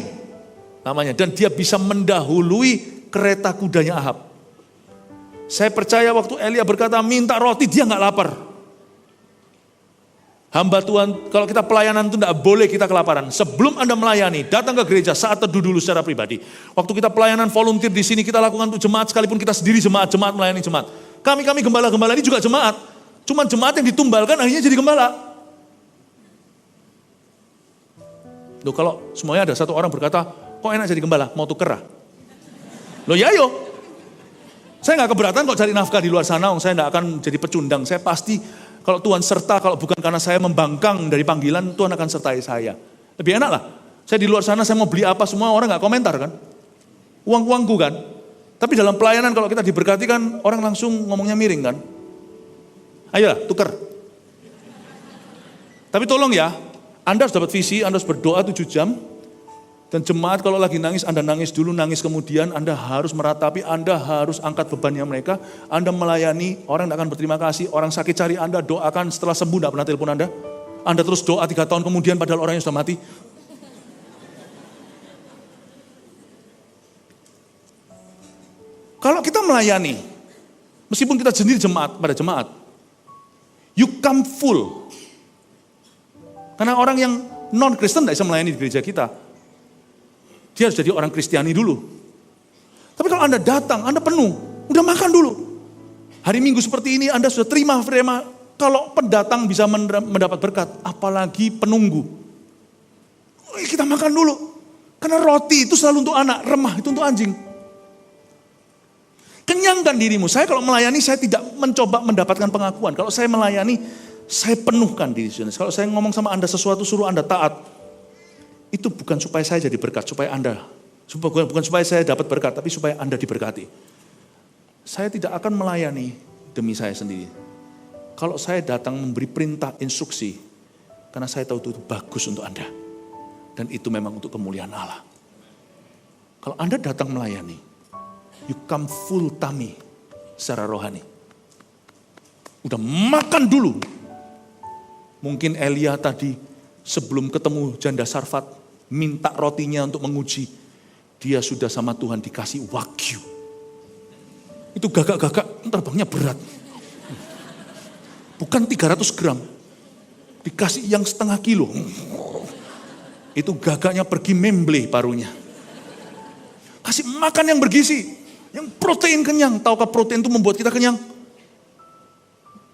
namanya. Dan dia bisa mendahului kereta kudanya Ahab. Saya percaya waktu Elia berkata minta roti, dia gak lapar. Hamba Tuhan, kalau kita pelayanan itu tidak boleh kita kelaparan. Sebelum Anda melayani, datang ke gereja, saat teduh dulu secara pribadi. Waktu kita pelayanan volunteer di sini, kita lakukan untuk jemaat, sekalipun kita sendiri jemaat melayani jemaat. Kami gembala-gembala ini juga jemaat. Cuma jemaat yang ditumbalkan akhirnya jadi gembala. Loh, kalau semuanya ada satu orang berkata, kok enak jadi gembala, mau tuker? Loh ya yo. Saya nggak keberatan kok cari nafkah di luar sana, saya nggak akan jadi pecundang. Saya pasti kalau Tuhan serta, kalau bukan karena saya membangkang dari panggilan, Tuhan akan sertai saya. Lebih enak lah. Saya di luar sana, saya mau beli apa, semua orang gak komentar kan. Uang-uangku kan. Tapi dalam pelayanan kalau kita diberkati kan orang langsung ngomongnya miring kan. Ayo tuker. Tapi tolong ya, Anda harus dapat visi, Anda harus berdoa 7 jam. Dan jemaat kalau lagi nangis, Anda nangis dulu, nangis kemudian, Anda harus meratapi, Anda harus angkat bebannya mereka. Anda melayani, orang tidak akan berterima kasih, orang sakit cari Anda, doakan setelah sembuh, tidak pernah telepon Anda. Anda terus doa 3 tahun kemudian padahal orangnya sudah mati. Kalau kita melayani, meskipun kita sendiri jemaat, pada jemaat, you come full. Karena orang yang non-Kristen tidak bisa melayani di gereja kita. Dia harus jadi orang Kristiani dulu. Tapi kalau Anda datang, Anda penuh, udah makan dulu. Hari Minggu seperti ini Anda sudah terima firman. Kalau pendatang bisa mendapat berkat, apalagi penunggu. Kita makan dulu. Karena roti itu selalu untuk anak, remah itu untuk anjing. Kenyangkan dirimu. Saya kalau melayani, saya tidak mencoba mendapatkan pengakuan. Kalau saya melayani, saya penuhkan diri saya. Kalau saya ngomong sama Anda sesuatu, suruh Anda taat. Itu bukan supaya saya jadi berkat, supaya Anda. Bukan supaya saya dapat berkat, tapi supaya Anda diberkati. Saya tidak akan melayani demi saya sendiri. Kalau saya datang memberi perintah, instruksi, karena saya tahu itu bagus untuk Anda. Dan itu memang untuk kemuliaan Allah. Kalau Anda datang melayani, you come full tummy secara rohani. Udah makan dulu. Mungkin Elia tadi sebelum ketemu janda Sarfat, minta rotinya untuk menguji. Dia sudah sama Tuhan dikasih wagyu. Itu gagak-gagak terbangnya berat. Bukan 300 gram. Dikasih yang setengah kilo. Itu gagaknya pergi memble parunya. Kasih makan yang bergizi. Yang protein kenyang. Tahukah protein itu membuat kita kenyang?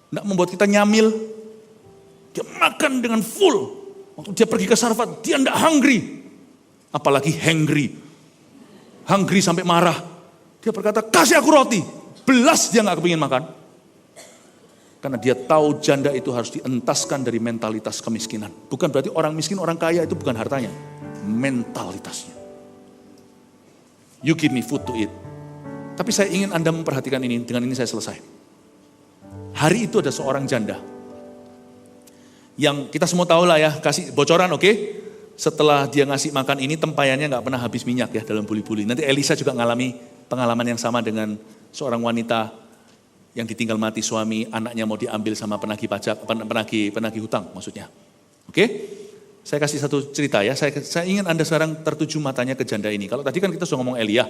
Tidak membuat kita nyamil. Dia makan dengan full. Waktu dia pergi ke Sarfat, dia tidak hungry. Apalagi hangry. Hungry sampai marah. Dia berkata, kasih aku roti. Belas dia nggak kepingin makan. Karena dia tahu janda itu harus dientaskan dari mentalitas kemiskinan. Bukan berarti orang miskin, orang kaya itu bukan hartanya. Mentalitasnya. You give me food to eat. Tapi saya ingin Anda memperhatikan ini, dengan ini saya selesai. Hari itu ada seorang janda. Yang kita semua tahu lah ya, kasih bocoran oke? Setelah dia ngasih makan ini, tempayannya gak pernah habis minyak ya dalam buli-buli. Nanti Elisa juga ngalami pengalaman yang sama dengan seorang wanita yang ditinggal mati suami, anaknya mau diambil sama penagih pajak, penagih hutang maksudnya. Oke? Saya kasih satu cerita ya, saya ingin Anda sekarang tertuju matanya ke janda ini. Kalau tadi kan kita sudah ngomong Elia,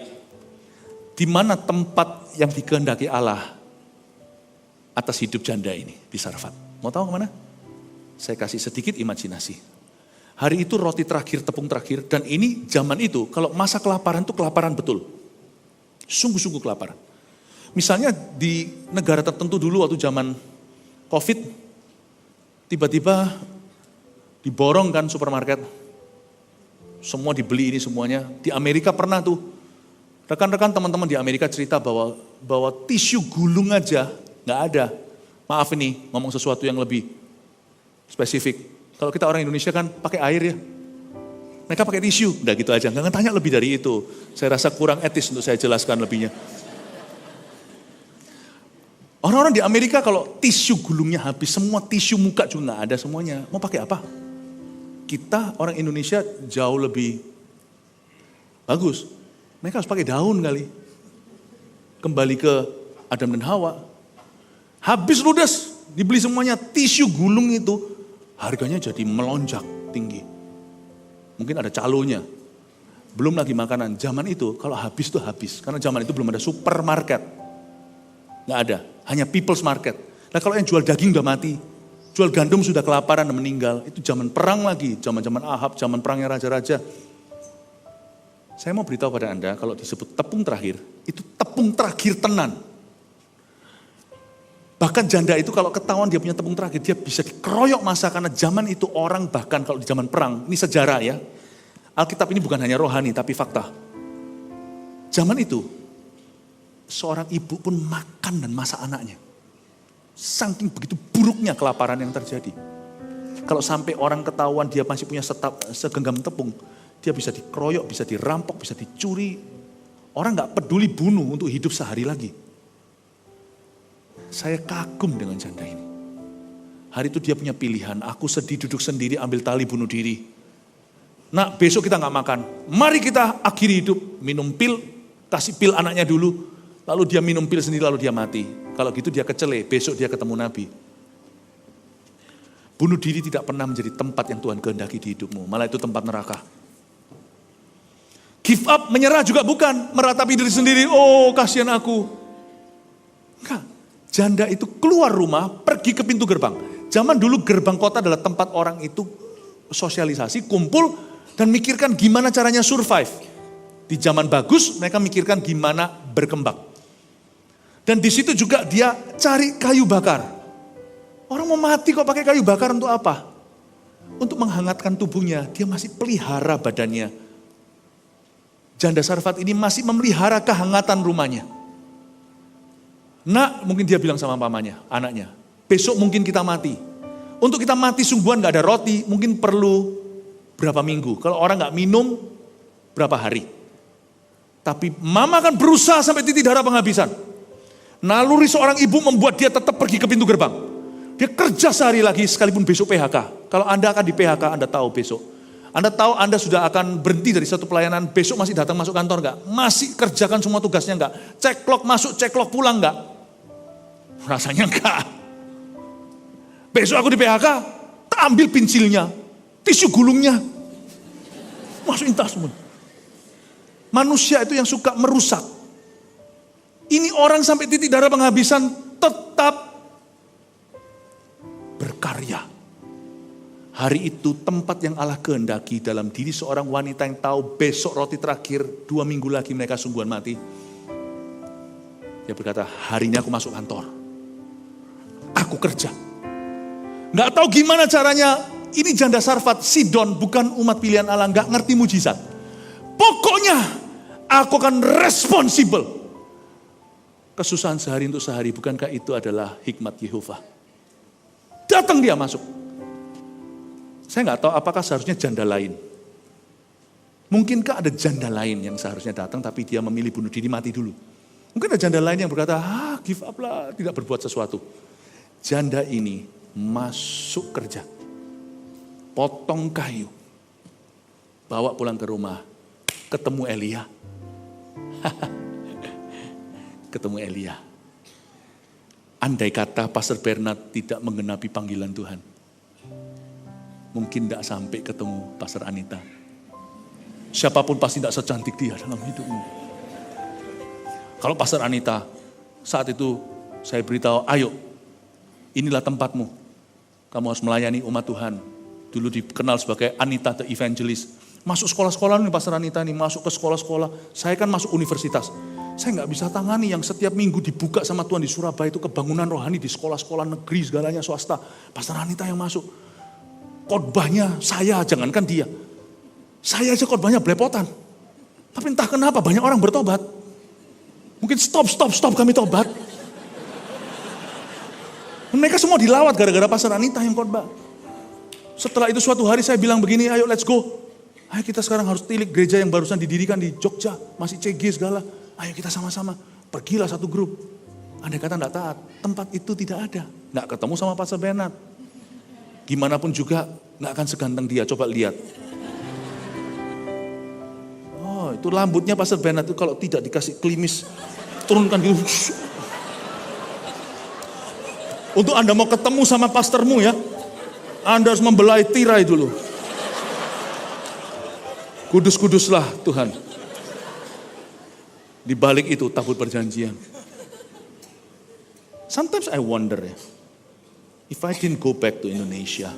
di mana tempat yang dikehendaki Allah atas hidup janda ini di Sarfat? Mau tahu kemana? Saya kasih sedikit imajinasi. Hari itu roti terakhir, tepung terakhir, dan ini zaman itu, kalau masa kelaparan itu kelaparan betul. Sungguh-sungguh kelaparan. Misalnya di negara tertentu dulu waktu zaman COVID, tiba-tiba diborong kan supermarket. Semua dibeli ini semuanya. Di Amerika pernah tuh, rekan-rekan teman-teman di Amerika cerita bahwa tisu gulung aja nggak ada. Maaf ini, ngomong sesuatu yang lebih spesifik. Kalau kita orang Indonesia kan pakai air ya. Mereka pakai tisu, udah gitu aja. Nggak tanya lebih dari itu. Saya rasa kurang etis untuk saya jelaskan lebihnya. Orang-orang di Amerika kalau tisu gulungnya habis, semua tisu muka juga nggak ada semuanya. Mau pakai apa? Kita orang Indonesia jauh lebih bagus. Mereka harus pakai daun kali. Kembali ke Adam dan Hawa. Habis ludes, dibeli semuanya. Tisu gulung itu harganya jadi melonjak tinggi. Mungkin ada calonya. Belum lagi makanan. Zaman itu kalau habis itu habis. Karena zaman itu belum ada supermarket. Nggak ada. Hanya people's market. Nah kalau yang jual daging udah mati. Jual gandum sudah kelaparan dan meninggal. Itu zaman perang lagi. Zaman-zaman Ahab, zaman perangnya raja-raja. Saya mau beritahu pada Anda, kalau disebut tepung terakhir, itu tepung terakhir tenan. Bahkan janda itu kalau ketahuan dia punya tepung terakhir, dia bisa dikeroyok masa. Karena zaman itu orang bahkan kalau di zaman perang, ini sejarah ya. Alkitab ini bukan hanya rohani, tapi fakta. Zaman itu, seorang ibu pun makan dan masak anaknya. Saking begitu buruknya kelaparan yang terjadi. Kalau sampai orang ketahuan dia masih punya segenggam tepung, dia bisa dikeroyok, bisa dirampok, bisa dicuri. Orang gak peduli bunuh untuk hidup sehari lagi. Saya kagum dengan janda ini. Hari itu dia punya pilihan, aku sedih duduk sendiri ambil tali bunuh diri. Nah besok kita gak makan, mari kita akhiri hidup, minum pil, kasih pil anaknya dulu. Lalu dia minum pil sendiri lalu dia mati. Kalau gitu dia kecele, besok dia ketemu Nabi. Bunuh diri tidak pernah menjadi tempat yang Tuhan kehendaki di hidupmu, malah itu tempat neraka. Give up, menyerah juga bukan, meratapi diri sendiri, oh kasihan aku. Enggak, janda itu keluar rumah, pergi ke pintu gerbang. Zaman dulu gerbang kota adalah tempat orang itu sosialisasi, kumpul, dan mikirkan gimana caranya survive. Di zaman bagus, mereka mikirkan gimana berkembang. Dan di situ juga dia cari kayu bakar. Orang mau mati kok pakai kayu bakar untuk apa? Untuk menghangatkan tubuhnya, dia masih pelihara badannya. Janda Sarfat ini masih memelihara kehangatan rumahnya. Nak, mungkin dia bilang sama pamannya, anaknya, besok mungkin kita mati. Untuk kita mati sungguhan gak ada roti, mungkin perlu berapa minggu. Kalau orang gak minum, berapa hari. Tapi mama akan berusaha sampai titik darah penghabisan. Naluri seorang ibu membuat dia tetap pergi ke pintu gerbang. Dia kerja sehari lagi sekalipun besok PHK. Kalau Anda akan di PHK, Anda tahu besok. Anda tahu Anda sudah akan berhenti dari satu pelayanan, besok masih datang masuk kantor enggak? Masih kerjakan semua tugasnya enggak? Cek clock masuk, cek clock pulang enggak? Rasanya enggak. Besok aku di PHK, tak ambil pensilnya, tisu gulungnya, masukin tas semua. Manusia itu yang suka merusak. Ini orang sampai titik darah penghabisan tetap berkarya. Hari itu tempat yang Allah kehendaki dalam diri seorang wanita yang tahu besok roti terakhir, 2 minggu lagi mereka sungguhan mati. Dia berkata, hari ini aku masuk kantor. Aku kerja. Nggak tahu gimana caranya, ini janda Sarfat, Sidon bukan umat pilihan Allah, nggak ngerti mujizat. Pokoknya aku akan responsibel. Kesusahan sehari untuk sehari, bukankah itu adalah hikmat Yehova? Datang dia masuk. Saya nggak tahu apakah seharusnya janda lain. Mungkinkah ada janda lain yang seharusnya datang tapi dia memilih bunuh diri mati dulu. Mungkin ada janda lain yang berkata, give up lah, tidak berbuat sesuatu. Janda ini masuk kerja. Potong kayu. Bawa pulang ke rumah. Ketemu Elia. Ketemu Elia. Andai kata Pastor Bernard tidak menggenapi panggilan Tuhan, mungkin tidak sampai ketemu Pastor Anita. Siapapun pasti tidak secantik dia dalam hidupmu. Kalau Pastor Anita, saat itu saya beritahu, ayo, inilah tempatmu. Kamu harus melayani umat Tuhan. Dulu dikenal sebagai Anita the Evangelist. Masuk sekolah-sekolah nih Pastor Anita nih, masuk ke sekolah-sekolah. Saya kan masuk universitas. Saya nggak bisa tangani yang setiap minggu dibuka sama Tuhan di Surabaya itu kebangunan rohani di sekolah-sekolah negeri segalanya swasta. Pastor Anita yang masuk. Khotbahnya saya, jangankan dia. Saya aja khotbahnya belepotan. Tapi entah kenapa banyak orang bertobat. Mungkin stop kami tobat. Mereka semua dilawat gara-gara Pastor Anita yang khotbah. Setelah itu suatu hari saya bilang begini, ayo let's go. Ayo kita sekarang harus tilik gereja yang barusan didirikan di Jogja. Masih CG segala. Ayo kita sama-sama. Pergilah satu grup. Andai kata enggak taat, tempat itu tidak ada. Enggak ketemu sama Pastor Bernard. Gimana pun juga enggak akan seganteng dia. Coba lihat. Oh itu rambutnya Pastor Bernard itu kalau tidak dikasih klimis. Turunkan gitu. Untuk Anda mau ketemu sama pastormu ya. Anda harus membelai tirai dulu. Kudus-kuduslah Tuhan. Di balik itu tabut perjanjian. Sometimes I wonder ya, if I didn't go back to Indonesia,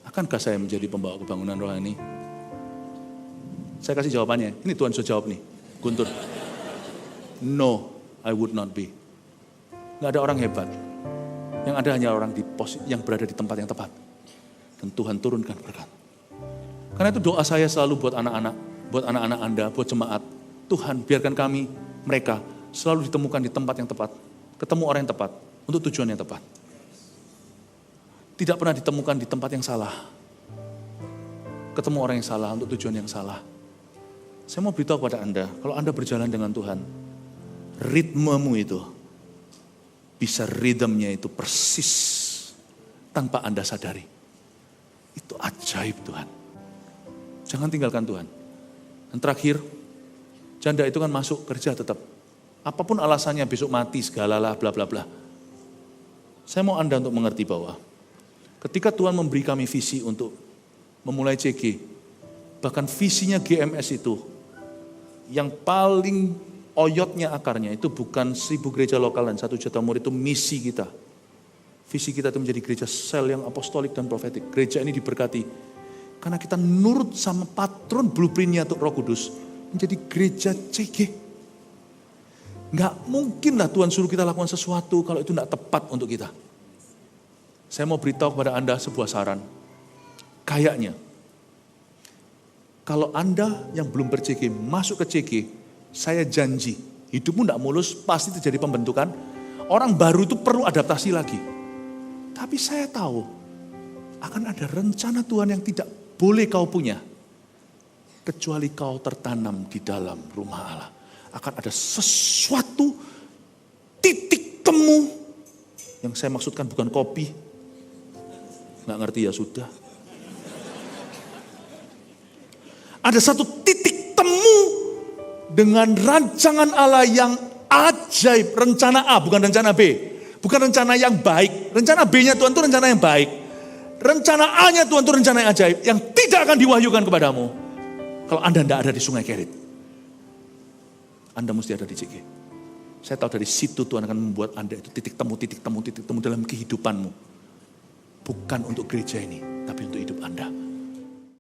akankah saya menjadi pembawa kebangunan rohani? Saya kasih jawabannya. Ini Tuhan sudah jawab nih, Guntur. No, I would not be. Gak ada orang hebat. Yang ada hanya orang yang berada di tempat yang tepat. Dan Tuhan turunkan berkat. Karena itu doa saya selalu buat anak-anak, buat anak-anak Anda, buat jemaat. Tuhan biarkan kami, mereka selalu ditemukan di tempat yang tepat. Ketemu orang yang tepat, untuk tujuan yang tepat. Tidak pernah ditemukan di tempat yang salah. Ketemu orang yang salah, untuk tujuan yang salah. Saya mau beritahu kepada Anda, kalau Anda berjalan dengan Tuhan, ritmemu itu, bisa ritmenya itu persis tanpa Anda sadari. Itu ajaib Tuhan. Jangan tinggalkan Tuhan. Dan terakhir, janda itu kan masuk kerja tetap. Apapun alasannya besok mati segalalah bla bla bla. Saya mau Anda untuk mengerti bahwa ketika Tuhan memberi kami visi untuk memulai CG, bahkan visinya GMS itu, yang paling oyotnya akarnya itu bukan 1000 gereja lokal dan 1 juta murid, itu misi kita. Visi kita itu menjadi gereja sel yang apostolik dan profetik. Gereja ini diberkati karena kita nurut sama patron blueprintnya untuk Roh Kudus, menjadi gereja CG. Nggak mungkin lah Tuhan suruh kita lakukan sesuatu kalau itu nggak tepat untuk kita. Saya mau beritahu kepada Anda sebuah saran. Kayaknya, kalau Anda yang belum ber-CG masuk ke CG, saya janji, hidupmu tidak mulus, pasti terjadi pembentukan. Orang baru itu perlu adaptasi lagi. Tapi saya tahu, akan ada rencana Tuhan yang tidak boleh kau punya. Kecuali kau tertanam di dalam rumah Allah. Akan ada sesuatu titik temu, yang saya maksudkan bukan kopi. Nggak ngerti ya sudah. Ada satu titik temu dengan rancangan Allah yang ajaib. Rencana A, bukan rencana B. Bukan rencana yang baik. Rencana B-nya Tuhan itu rencana yang baik. Rencana A-nya Tuhan itu rencana yang ajaib. Yang tidak akan diwahyukan kepadamu. Kalau Anda tidak ada di Sungai Kerit. Anda mesti ada di CG. Saya tahu dari situ Tuhan akan membuat Anda itu titik temu dalam kehidupanmu. Bukan untuk gereja ini, tapi untuk hidup Anda.